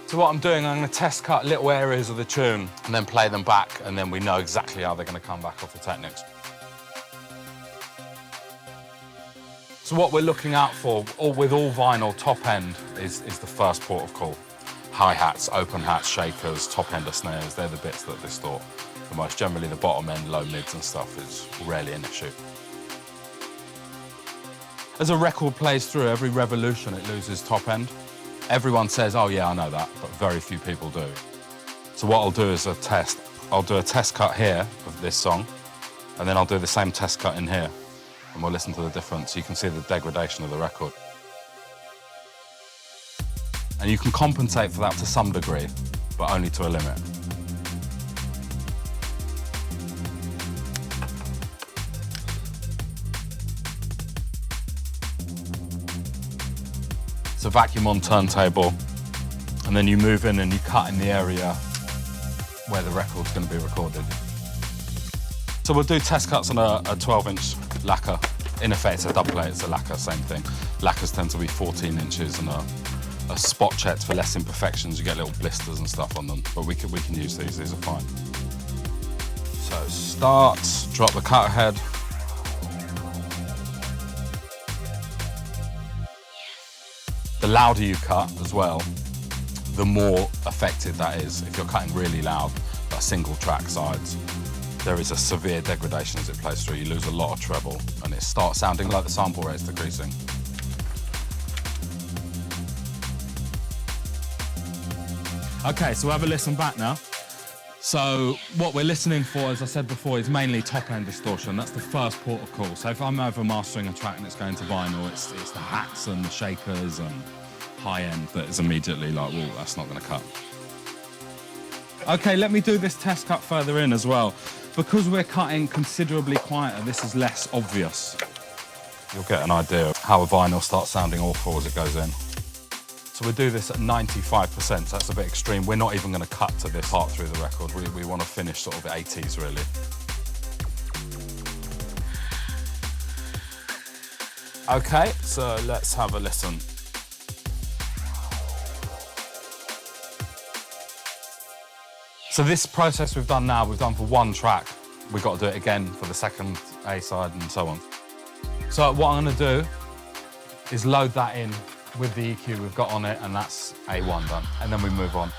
So what I'm doing, I'm going to test cut little areas of the tune and then play them back, and then we know exactly how they're going to come back off the Technics. So what we're looking out for, with all vinyl, top end is the first port of call. Hi-hats, open hats, shakers, top end of snares, they're the bits that distort the most. Generally the bottom end, low mids and stuff is rarely an issue. As a record plays through, every revolution it loses top end. Everyone says, oh yeah, I know that, but very few people do. So what I'll do is a test. I'll do a test cut here of this song, and then I'll do the same test cut in here, and we'll listen to the difference. So you can see the degradation of the record. And you can compensate for that to some degree, but only to a limit. So vacuum on turntable, and then you move in and you cut in the area where the record's going to be recorded. So we'll do test cuts on a 12-inch lacquer. In effect, it's a double plate, it's a lacquer, same thing. Lacquers tend to be 14 inches, and a spot checked for less imperfections. You get little blisters and stuff on them, but we can use these are fine. So start, drop the cutter head. The louder you cut as well, the more affected that is. If you're cutting really loud, like single track sides, there is a severe degradation as it plays through. You lose a lot of treble and it starts sounding like the sample rate's decreasing. Okay, so have a listen back now. So what we're listening for, as I said before, is mainly top-end distortion. That's the first port of call. So if I'm over mastering a track and it's going to vinyl, it's the hats and the shakers and high-end that is immediately like, well, that's not going to cut. Okay, let me do this test cut further in as well. Because we're cutting considerably quieter, this is less obvious. You'll get an idea of how a vinyl starts sounding awful as it goes in. So we do this at 95%, so that's a bit extreme. We're not even going to cut to this part through the record. We want to finish sort of 80s, really. Okay, so let's have a listen. So this process we've done now, we've done for one track. We've got to do it again for the second A side and so on. So what I'm going to do is load that in with the EQ we've got on it, and that's A1 done. And then we move on.